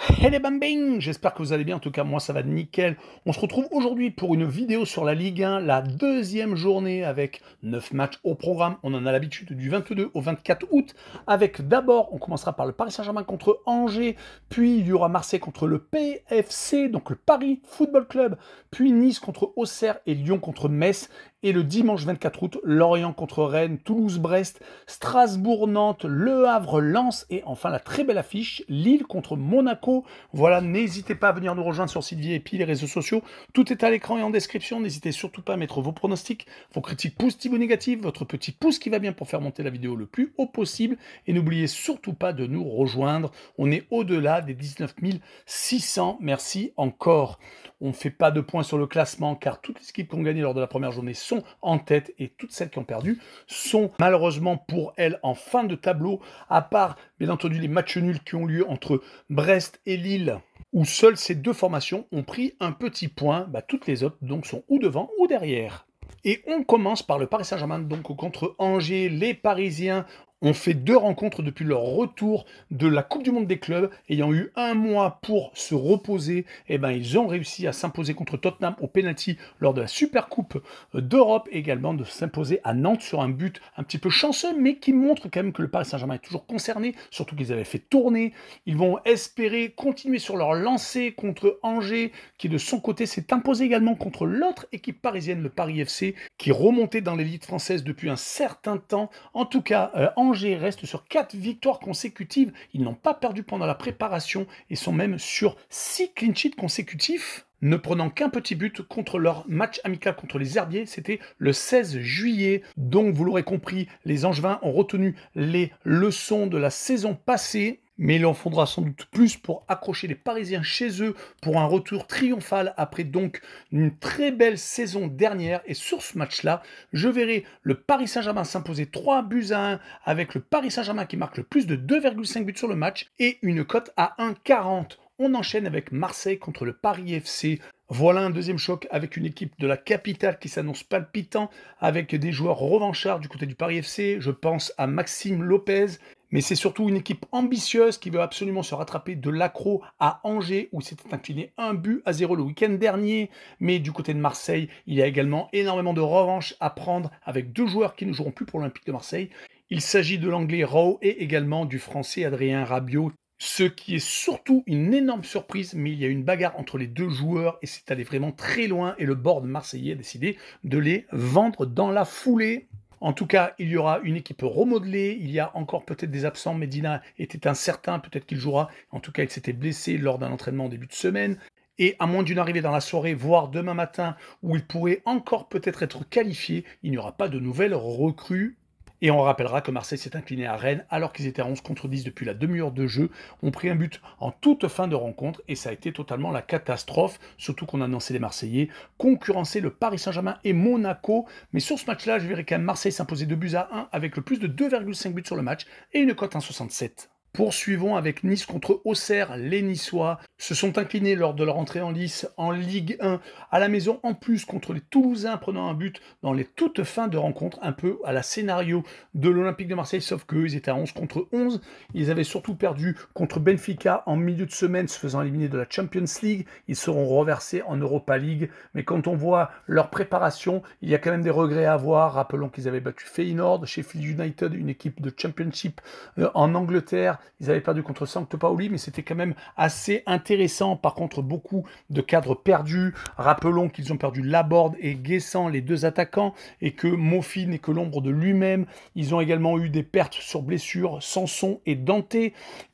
Hey les bambins, j'espère que vous allez bien, en tout cas moi ça va nickel. On se retrouve aujourd'hui pour une vidéo sur la Ligue 1, la deuxième journée avec 9 matchs au programme. On en a l'habitude du 22 au 24 août avec d'abord, on commencera par le Paris Saint-Germain contre Angers, puis il y aura Marseille contre le PFC, donc le Paris Football Club, puis Nice contre Auxerre et Lyon contre Metz. Et le dimanche 24 août, Lorient contre Rennes, Toulouse-Brest, Strasbourg-Nantes, Le Havre-Lens et enfin la très belle affiche, Lille contre Monaco. Voilà, n'hésitez pas à venir nous rejoindre sur le site VIP, les réseaux sociaux. Tout est à l'écran et en description. N'hésitez surtout pas à mettre vos pronostics, vos critiques positives ou négatives, votre petit pouce qui va bien pour faire monter la vidéo le plus haut possible. Et n'oubliez surtout pas de nous rejoindre. On est au-delà des 19 600. Merci encore. On ne fait pas de points sur le classement car toutes les équipes qui ont gagné lors de la première journée sont en tête et toutes celles qui ont perdu sont malheureusement pour elles en fin de tableau, à part bien entendu les matchs nuls qui ont lieu entre Brest et Lille, où seules ces deux formations ont pris un petit point. Toutes les autres donc sont ou devant ou derrière. Et on commence par le Paris Saint-Germain, donc contre Angers. Les Parisiens ont fait deux rencontres depuis leur retour de la Coupe du Monde des clubs, ayant eu un mois pour se reposer. Ils ont réussi à s'imposer contre Tottenham au penalty lors de la Super Coupe d'Europe, et également de s'imposer à Nantes sur un but un petit peu chanceux, mais qui montre quand même que le Paris Saint-Germain est toujours concerné, surtout qu'ils avaient fait tourner. Ils vont espérer continuer sur leur lancée contre Angers, qui de son côté s'est imposé également contre l'autre équipe parisienne, le Paris FC, qui remontait dans l'élite française depuis un certain temps. En tout cas, Angers reste sur 4 victoires consécutives. Ils n'ont pas perdu pendant la préparation et sont même sur 6 clean sheets consécutifs, ne prenant qu'un petit but contre leur match amical contre les Herbiers. C'était le 16 juillet. Donc, vous l'aurez compris, les Angevins ont retenu les leçons de la saison passée. Mais il en faudra sans doute plus pour accrocher les Parisiens chez eux pour un retour triomphal après donc une très belle saison dernière. Et sur ce match-là, je verrai le Paris Saint-Germain s'imposer 3-1 avec le Paris Saint-Germain qui marque le plus de 2,5 buts sur le match et une cote à 1,40. On enchaîne avec Marseille contre le Paris FC. Voilà un deuxième choc avec une équipe de la capitale qui s'annonce palpitant, avec des joueurs revanchards du côté du Paris FC. Je pense à Maxime Lopez. Mais c'est surtout une équipe ambitieuse qui veut absolument se rattraper de l'accro à Angers, où s'était incliné 1-0 le week-end dernier. Mais du côté de Marseille, il y a également énormément de revanche à prendre avec deux joueurs qui ne joueront plus pour l'Olympique de Marseille. Il s'agit de l'anglais Rowe et également du français Adrien Rabiot. Ce qui est surtout une énorme surprise, mais il y a une bagarre entre les deux joueurs et c'est allé vraiment très loin. Et le board marseillais a décidé de les vendre dans la foulée. En tout cas, il y aura une équipe remodelée, il y a encore peut-être des absents. Medina était incertain, peut-être qu'il jouera. En tout cas, il s'était blessé lors d'un entraînement en début de semaine. Et à moins d'une arrivée dans la soirée, voire demain matin, où il pourrait encore peut-être être qualifié, il n'y aura pas de nouvelles recrues. Et on rappellera que Marseille s'est incliné à Rennes alors qu'ils étaient à 11 contre 10 depuis la demi-heure de jeu, ont pris un but en toute fin de rencontre et ça a été totalement la catastrophe, surtout qu'on a annoncé les Marseillais concurrencer le Paris Saint-Germain et Monaco. Mais sur ce match-là, je verrai quand même Marseille s'imposer 2-1 avec le plus de 2,5 buts sur le match et une cote 1,67. Poursuivons avec Nice contre Auxerre. Les Niçois se sont inclinés lors de leur entrée en lice en Ligue 1 à la maison, en plus contre les Toulousains, prenant un but dans les toutes fins de rencontre, un peu à la scénario de l'Olympique de Marseille, sauf qu'eux, ils étaient à 11 contre 11. Ils avaient surtout perdu contre Benfica en milieu de semaine, se faisant éliminer de la Champions League. Ils seront reversés en Europa League. Mais quand on voit leur préparation, il y a quand même des regrets à avoir. Rappelons qu'ils avaient battu Feyenoord, Sheffield United, une équipe de Championship en Angleterre. Ils avaient perdu contre Sampdoria, mais c'était quand même assez intéressant. Par contre, beaucoup de cadres perdus. Rappelons qu'ils ont perdu Laborde et Guessant, les deux attaquants, et que Mofi n'est que l'ombre de lui-même. Ils ont également eu des pertes sur blessure, Sanson et Dante.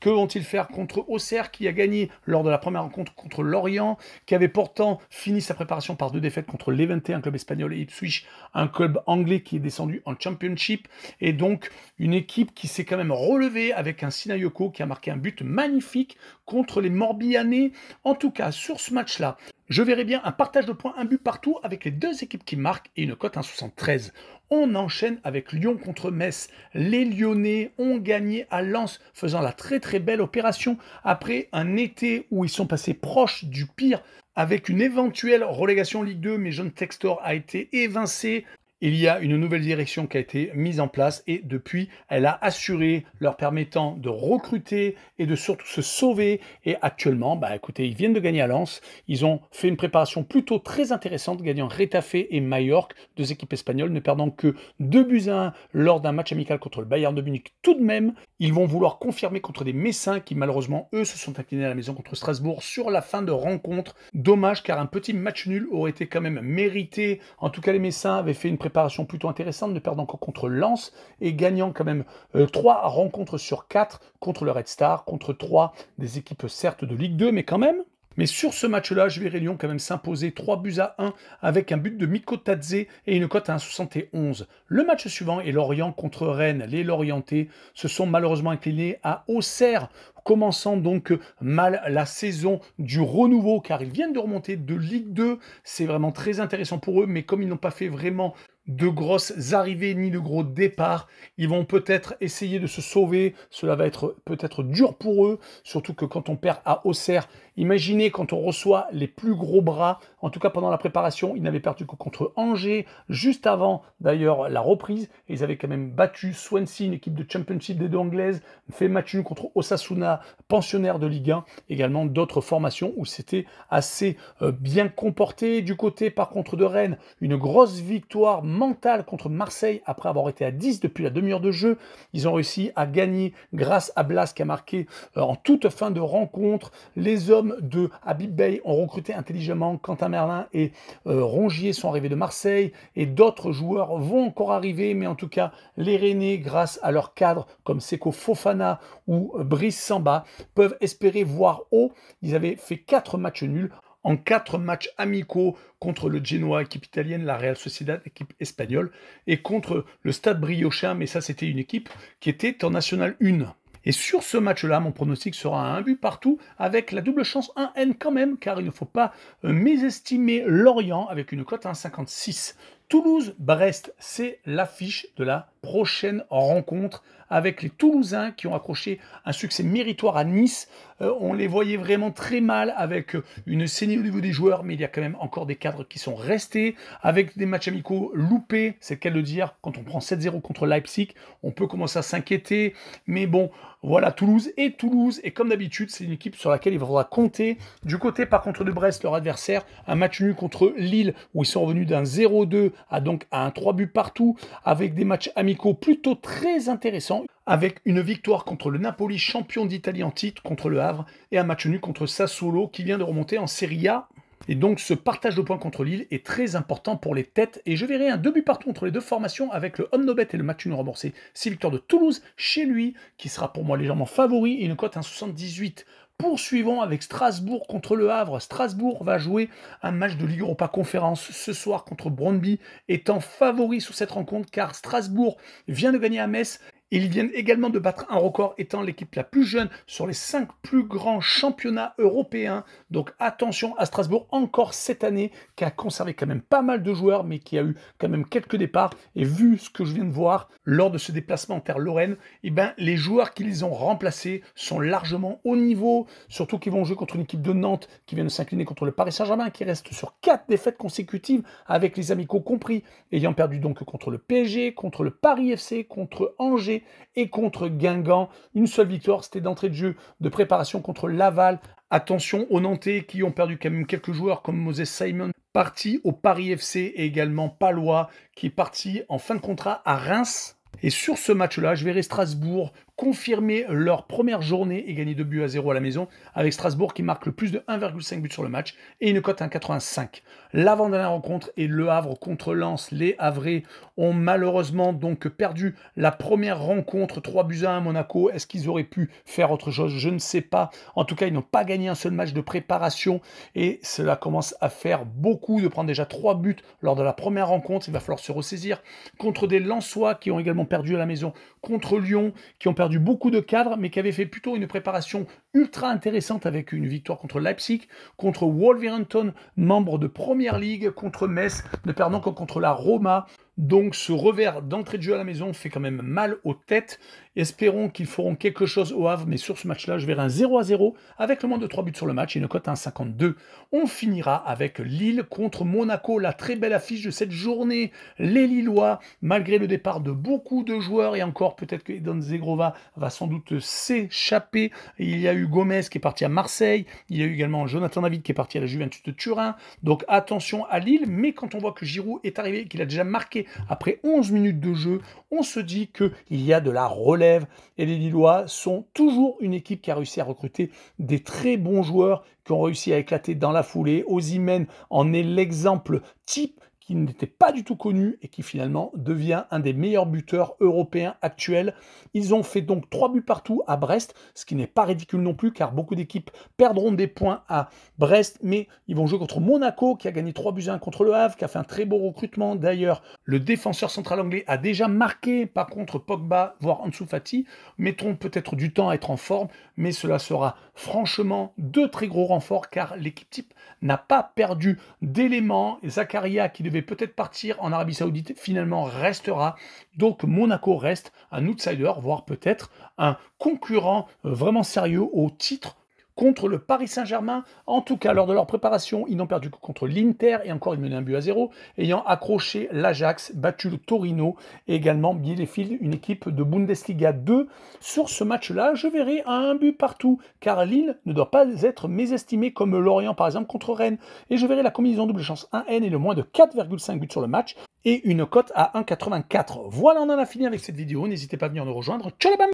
Que vont-ils faire contre Auxerre, qui a gagné lors de la première rencontre contre Lorient, qui avait pourtant fini sa préparation par 2 défaites contre Levante, un club espagnol, et Ipswich, un club anglais qui est descendu en Championship. Et donc, une équipe qui s'est quand même relevée avec un Sinayoko qui a marqué un but magnifique contre les Morbihanais. En tout cas, sur ce match-là, je verrai bien un partage de points, un but partout avec les deux équipes qui marquent et une cote 1,73. On enchaîne avec Lyon contre Metz. Les Lyonnais ont gagné à Lens, faisant la très très belle opération après un été où ils sont passés proches du pire avec une éventuelle relégation Ligue 2, mais John Textor a été évincé. Il y a une nouvelle direction qui a été mise en place et depuis, elle a assuré leur permettant de recruter et de surtout se sauver. Et actuellement, bah écoutez, ils viennent de gagner à Lens. Ils ont fait une préparation plutôt très intéressante, gagnant Retafe et Mallorca, deux équipes espagnoles, ne perdant que 2-1 lors d'un match amical contre le Bayern de Munich. Tout de même, ils vont vouloir confirmer contre des Messins qui malheureusement, eux, se sont inclinés à la maison contre Strasbourg sur la fin de rencontre. Dommage car un petit match nul aurait été quand même mérité. En tout cas, les Messins avaient fait une préparation plutôt intéressante, ne perdant que contre Lens et gagnant quand même 3 rencontres sur 4 contre le Red Star, contre 3 des équipes certes de Ligue 2, mais quand même. Mais sur ce match-là, je verrai Lyon quand même s'imposer 3-1 avec un but de Miko Tadze et une cote à 1,71. Le match suivant est Lorient contre Rennes. Les Lorientais se sont malheureusement inclinés à Auxerre, commençant donc mal la saison du renouveau car ils viennent de remonter de Ligue 2. C'est vraiment très intéressant pour eux, mais comme ils n'ont pas fait vraiment de grosses arrivées ni de gros départs, ils vont peut-être essayer de se sauver. Cela va être peut-être dur pour eux, surtout que quand on perd à Auxerre, imaginez quand on reçoit les plus gros bras. En tout cas, pendant la préparation, ils n'avaient perdu que contre Angers, juste avant d'ailleurs la reprise. Et ils avaient quand même battu Swansea, une équipe de Championship des deux anglaises, fait match nul contre Osasuna, pensionnaire de Ligue 1, également d'autres formations où c'était assez bien comporté. Du côté par contre de Rennes, une grosse victoire mentale contre Marseille après avoir été à 10 depuis la demi-heure de jeu. Ils ont réussi à gagner grâce à Blas qui a marqué en toute fin de rencontre. Les hommes de Habib Bey ont recruté intelligemment. Quentin Merlin et Rongier sont arrivés de Marseille et d'autres joueurs vont encore arriver, mais en tout cas les Rennais, grâce à leurs cadres comme Seko Fofana ou Brice Samba, peuvent espérer voir haut. Ils avaient fait 4 matchs nuls en 4 matchs amicaux contre le Genoa, équipe italienne, la Real Sociedad, équipe espagnole, et contre le Stade Briochin, mais ça c'était une équipe qui était en National 1. Et sur ce match-là, mon pronostic sera à 1 but partout, avec la double chance 1N quand même, car il ne faut pas mésestimer Lorient avec une cote à 1,56. Toulouse-Brest, c'est l'affiche de la prochaine rencontre avec les Toulousains qui ont accroché un succès méritoire à Nice. On les voyait vraiment très mal avec une saignée au niveau des joueurs, mais il y a quand même encore des cadres qui sont restés. Avec des matchs amicaux loupés, c'est le cas de le dire, quand on prend 7-0 contre Leipzig, on peut commencer à s'inquiéter. Mais bon, voilà, Toulouse, et comme d'habitude, c'est une équipe sur laquelle il faudra compter. Du côté, par contre, de Brest, leur adversaire, un match nul contre Lille, où ils sont revenus d'un 0-2 à un 3 buts partout, avec des matchs amicaux plutôt très intéressants, avec une victoire contre le Napoli, champion d'Italie en titre, contre le Havre, et un match nul contre Sassuolo, qui vient de remonter en Serie A. Et donc ce partage de points contre Lille est très important pour les têtes. Et je verrai un 2 buts partout entre les deux formations avec le Omnobet et le match nul remboursé. 6 victoires de Toulouse chez lui, qui sera pour moi légèrement favori, et une cote à 1,78. Poursuivons avec Strasbourg contre le Havre. Strasbourg va jouer un match de Ligue Europa Conférence ce soir contre Brøndby, étant favori sur cette rencontre car Strasbourg vient de gagner à Metz. Ils viennent également de battre un record, étant l'équipe la plus jeune sur les 5 plus grands championnats européens. Donc attention à Strasbourg, encore cette année, qui a conservé quand même pas mal de joueurs, mais qui a eu quand même quelques départs. Et vu ce que je viens de voir lors de ce déplacement en terre lorraine, eh ben, les joueurs qui les ont remplacés sont largement au niveau, surtout qu'ils vont jouer contre une équipe de Nantes qui vient de s'incliner contre le Paris Saint-Germain, qui reste sur 4 défaites consécutives, avec les amicaux compris, ayant perdu donc contre le PSG, contre le Paris FC, contre Angers, et contre Guingamp. Une seule victoire, c'était d'entrée de jeu de préparation contre Laval. Attention aux Nantais qui ont perdu quand même quelques joueurs comme Moses Simon, parti au Paris FC, et également Palois qui est parti en fin de contrat à Reims. Et sur ce match-là, je verrai Strasbourg confirmer leur première journée et gagner 2-0 à la maison, avec Strasbourg qui marque le plus de 1,5 but sur le match et une cote à 1,85. L'avant-dernière rencontre est Le Havre contre Lens. Les Havrais ont malheureusement donc perdu la première rencontre 3-1 à Monaco. Est-ce qu'ils auraient pu faire autre chose? Je ne sais pas. En tout cas, ils n'ont pas gagné un seul match de préparation et cela commence à faire beaucoup de prendre déjà 3 buts lors de la première rencontre. Il va falloir se ressaisir contre des Lensois qui ont également perdu à la maison, contre Lyon qui ont perdu beaucoup de cadres, mais qui avaient fait plutôt une préparation ultra intéressante avec une victoire contre Leipzig, contre Wolverhampton, membre de Première Ligue, contre Metz, ne perdant que contre la Roma. Donc ce revers d'entrée de jeu à la maison fait quand même mal aux têtes. Espérons qu'ils feront quelque chose au Havre, mais sur ce match-là, je verrai un 0-0 avec le moins de 3 buts sur le match et une cote à 1,52. On finira avec Lille contre Monaco, la très belle affiche de cette journée. Les Lillois, malgré le départ de beaucoup de joueurs, et encore peut-être que Edon Zegrova va sans doute s'échapper. Il y a eu Gomez qui est parti à Marseille, il y a eu également Jonathan David qui est parti à la Juventus de Turin. Donc attention à Lille, mais quand on voit que Giroud est arrivé, qu'il a déjà marqué après 11 minutes de jeu, on se dit qu'il y a de la relève et les Lillois sont toujours une équipe qui a réussi à recruter des très bons joueurs qui ont réussi à éclater dans la foulée. Osimhen en est l'exemple type, qui n'était pas du tout connu et qui finalement devient un des meilleurs buteurs européens actuels. Ils ont fait donc 3 buts partout à Brest, ce qui n'est pas ridicule non plus, car beaucoup d'équipes perdront des points à Brest, mais ils vont jouer contre Monaco, qui a gagné 3 buts à 1 contre le Havre, qui a fait un très beau recrutement. D'ailleurs, le défenseur central anglais a déjà marqué, par contre Pogba, voire Ansu Fati, mettront peut-être du temps à être en forme, mais cela sera franchement de très gros renforts, car l'équipe type n'a pas perdu d'éléments. Zakaria, qui devait peut-être partir en Arabie Saoudite, finalement restera. Donc Monaco reste un outsider, voire peut-être un concurrent vraiment sérieux au titre contre le Paris Saint-Germain. En tout cas, lors de leur préparation, ils n'ont perdu que contre l'Inter, et encore ils menaient un but à 0, ayant accroché l'Ajax, battu le Torino, et également Bielefeld, une équipe de Bundesliga 2. Sur ce match-là, je verrai un but partout, car Lille ne doit pas être mésestimé comme Lorient, par exemple, contre Rennes. Et je verrai la combinaison double chance 1N et le moins de 4,5 buts sur le match, et une cote à 1,84. Voilà, on en a fini avec cette vidéo. N'hésitez pas à venir nous rejoindre. Ciao les bam!